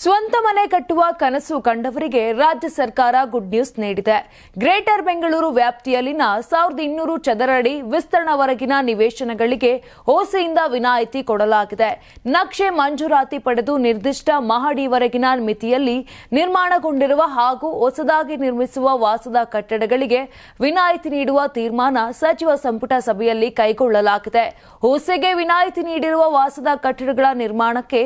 ಸ್ವಂತ ಮನೆ ಕಟ್ಟುವ ಕನಸು ಕಂಡವರಿಗೆ ರಾಜ್ಯ ಸರ್ಕಾರ ಗುಡ್ ನ್ಯೂಸ್ ನೀಡಿದೆ. ಗ್ರೇಟರ್ ಬೆಂಗಳೂರು ವ್ಯಾಪ್ತಿಯಲ್ಲಿನ 1200 ಚದರ ಅಡಿ ವಿಸ್ತರಣವರೆಗಿನ ನಿವೇಶನಗಳಿಗೆ ಓಸಿಯಿಂದ ವಿನಾಯಿತಿ ಕೊಡಲಾಗಿದೆ. ನಕ್ಷೆ ಮಂಜೂರಾತಿ ಪಡೆದು ನಿರ್ದಿಷ್ಟ ಮಹಡಿವರೆಗಿನ ಮಿತಿಯಲ್ಲಿ ನಿರ್ಮಾಣಗೊಂಡಿರುವ ಹಾಗೂ ಹೊಸದಾಗಿ ನಿರ್ಮಿಸುವ ವಾಸದ ಕಟ್ಟಡಗಳಿಗೆ ವಿನಾಯಿತಿ ನೀಡುವ ತೀರ್ಮಾನ ಸಚಿವ ಸಂಪುಟ ಸಭೆಯಲ್ಲಿ ಕೈಗೊಳ್ಳಲಾಗಿದೆ. ಓಸಿಗೆ ವಿನಾಯಿತಿ ನೀಡಿರುವ ವಾಸದ ಕಟ್ಟಡಗಳ ನಿರ್ಮಾಣಕ್ಕೆ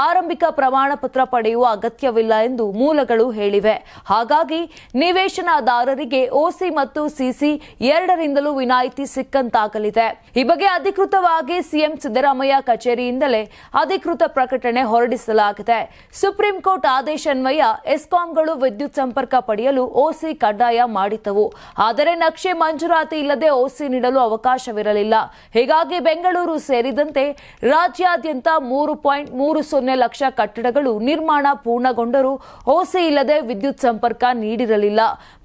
ಆರಂಭಿಕ ಪ್ರಮಾಣ ಪತ್ರ ಪಡೆಯುವ ಅಗತ್ಯವಿಲ್ಲ ಎಂದು ಮೂಲಗಳು ಹೇಳಿವೆ. ಹಾಗಾಗಿ ನಿವೇಶನದಾರರಿಗೆ ಓಸಿ ಮತ್ತು ಸಿಸಿ ಎರಡರಿಂದಲೂ ವಿನಾಯಿತಿ ಸಿಕ್ಕಂತಾಗಲಿದೆ. ಈ ಬಗ್ಗೆ ಅಧಿಕೃತವಾಗಿ ಸಿಎಂ ಸಿದ್ದರಾಮಯ್ಯ ಕಚೇರಿಯಿಂದಲೇ ಅಧಿಕೃತ ಪ್ರಕಟಣೆ ಹೊರಡಿಸಲಾಗಿದೆ. ಸುಪ್ರೀಂ ಕೋರ್ಟ್ ಆದೇಶನ್ವಯ ಎಸ್ಕಾಂಗಳು ವಿದ್ಯುತ್ ಸಂಪರ್ಕ ಪಡೆಯಲು ಓಸಿ ಕಡ್ಡಾಯ ಮಾಡಿದ್ದವು. ಆದರೆ ನಕ್ಷೆ ಮಂಜೂರಾತಿ ಇಲ್ಲದೆ ಓಸಿ ನೀಡಲು ಅವಕಾಶವಿರಲಿಲ್ಲ. ಹೀಗಾಗಿ ಬೆಂಗಳೂರು ಸೇರಿದಂತೆ ರಾಜ್ಯಾದ್ಯಂತ 3.30 ಲಕ್ಷ ಕಟ್ಟಡಗಳು ನಿರ್ಮಾಣ ಪೂರ್ಣಗೊಂಡರೂ ಓಸಿ ಇಲ್ಲದೆ ವಿದ್ಯುತ್ ಸಂಪರ್ಕ ನೀಡಿರಲಿಲ್ಲ.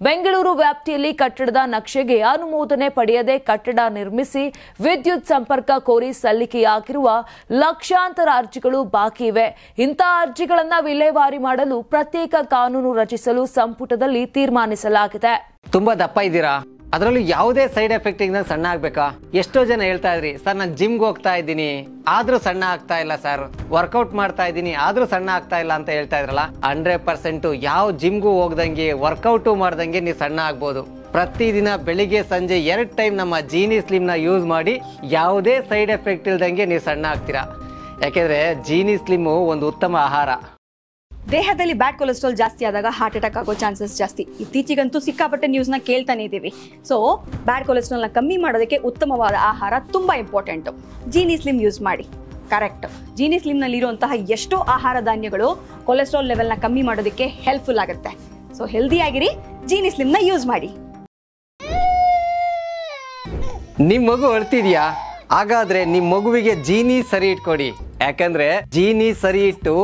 ಬೆಂಗಳೂರು ವ್ಯಾಪ್ತಿಯಲ್ಲಿ ಕಟ್ಟಡದ ನಕ್ಷೆಗೆ ಅನುಮೋದನೆ ಪಡೆಯದೆ ಕಟ್ಟಡ ನಿರ್ಮಿಸಿ ವಿದ್ಯುತ್ ಸಂಪರ್ಕ ಕೋರಿ ಸಲ್ಲಿಕೆಯಾಗಿರುವ ಲಕ್ಷಾಂತರ ಅರ್ಜಿಗಳು ಬಾಕಿ ಇವೆ. ಇಂತಹ ಅರ್ಜಿಗಳನ್ನು ವಿಲೇವಾರಿ ಮಾಡಲು ಪ್ರತ್ಯೇಕ ಕಾನೂನು ರಚಿಸಲು ಸಂಪುಟದಲ್ಲಿ ತೀರ್ಮಾನಿಸಲಾಗಿದೆ. ತುಂಬಾ ದಪ್ಪ ಇದ್ದೀರಾ, ಅದರಲ್ಲೂ ಯಾವುದೇ ಸೈಡ್ ಎಫೆಕ್ಟ್ ಇಂದ ಸಣ್ಣ ಆಗ್ಬೇಕಾ? ಎಷ್ಟೋ ಜನ ಹೇಳ್ತಾ ಇದ್ರಿ, ಸರ್ ನಾನು ಜಿಮ್ಗೆ ಹೋಗ್ತಾ ಇದ್ದೀನಿ ಆದ್ರೂ ಸಣ್ಣ ಆಗ್ತಾ ಇಲ್ಲ, ಸರ್ ವರ್ಕೌಟ್ ಮಾಡ್ತಾ ಇದ್ದೀನಿ ಆದ್ರೂ ಸಣ್ಣ ಆಗ್ತಾ ಇಲ್ಲ ಅಂತ ಹೇಳ್ತಾ ಇದ್ರಲ್ಲ. 100% ಯಾವ ಜಿಮ್ಗೂ ಹೋಗ್ದಂಗೆ ವರ್ಕೌಟು ಮಾಡ್ದಂಗೆ ನೀವು ಸಣ್ಣ ಆಗ್ಬೋದು. ಪ್ರತಿದಿನ ಬೆಳಿಗ್ಗೆ ಸಂಜೆ 2 ಟೈಮ್ ನಮ್ಮ ಜೀನಿ ಸ್ಲಿಮ್ ನ ಯೂಸ್ ಮಾಡಿ ಯಾವುದೇ ಸೈಡ್ ಎಫೆಕ್ಟ್ ಇಲ್ದಂಗೆ ನೀವು ಸಣ್ಣ ಆಗ್ತೀರಾ. ಯಾಕೆಂದ್ರೆ ಜೀನಿ ಸ್ಲಿಮ್ ಒಂದು ಉತ್ತಮ ಆಹಾರ. ದೇಹದಲ್ಲಿ ಬ್ಯಾಡ್ ಕೊಲೆಸ್ಟ್ರಾಲ್ ಜಾಸ್ತಿ ಆದಾಗ ಹಾರ್ಟ್ ಅಟ್ಯಾಕ್ ಆಗೋ ಚಾನ್ಸಸ್ ಜಾಸ್ತಿ. ಇತ್ತೀಚೆಗಂತೂ ಸಿಕ್ಕಾಪಟ್ಟೆ ನ್ಯೂಸ್ನ ಕೇಳ್ತಾನೆ ಇದ್ದೀವಿ. ಸೊ ಬ್ಯಾಡ್ ಕೊಲೆಸ್ಟ್ರಾಲ್ನ ಕಮ್ಮಿ ಮಾಡೋದಕ್ಕೆ ಉತ್ತಮವಾದ ಆಹಾರ ತುಂಬ ಇಂಪಾರ್ಟೆಂಟು. ಜೀನಿ ಸ್ಲಿಮ್ ಯೂಸ್ ಮಾಡಿ. ಕರೆಕ್ಟ್, ಜೀನಿ ಸ್ಲಿಮ್ನಲ್ಲಿರುವಂತಹ ಎಷ್ಟೋ ಆಹಾರ ಧಾನ್ಯಗಳು ಕೊಲೆಸ್ಟ್ರಾಲ್ ಲೆವೆಲ್ನ ಕಮ್ಮಿ ಮಾಡೋದಕ್ಕೆ ಹೆಲ್ಪ್ಫುಲ್ ಆಗುತ್ತೆ. ಸೊ ಹೆಲ್ದಿ ಆಗಿರಿ, ಜೀನಿ ಸ್ಲಿಮ್ನ ಯೂಸ್ ಮಾಡಿ. ನಿಮ್ ಮಗು ಅಳ್ತಿದ್ಯಾ? ಹಾಗಾದ್ರೆ ನಿಮ್ ಮಗುವಿಗೆ ಜೀನಿ ಸರಿ ಇಟ್ಕೊಡಿ. ಯಾಕಂದ್ರೆ ಜೀನಿ ಸರಿ ಇಟ್ಟು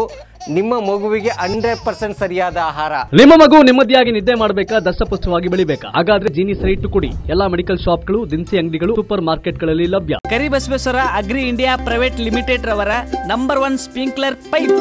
ನಿಮ್ಮ ಮಗುವಿಗೆ 100% ಸರಿಯಾದ ಆಹಾರ. ನಿಮ್ಮ ಮಗು ನೆಮ್ಮದಿಯಾಗಿ ನಿದ್ದೆ ಮಾಡಬೇಕಾ, ದಷ್ಟಪುಷ್ಟವಾಗಿ ಬೆಳಿಬೇಕಾ? ಹಾಗಾದ್ರೆ ಜೀನಿ ಸರಿ ಇಟ್ಟು ಕೊಡಿ. ಎಲ್ಲಾ ಮೆಡಿಕಲ್ ಶಾಪ್ಗಳು, ದಿನಸಿ ಅಂಗಡಿಗಳು, ಸೂಪರ್ ಮಾರ್ಕೆಟ್ಗಳಲ್ಲಿ ಲಭ್ಯ. Karibasaveshwara agri India private limited ರವರ ನಂಬರ್ 1 ಸ್ಪ್ರಿಂಕ್ಲರ್ ಪೈಪ್.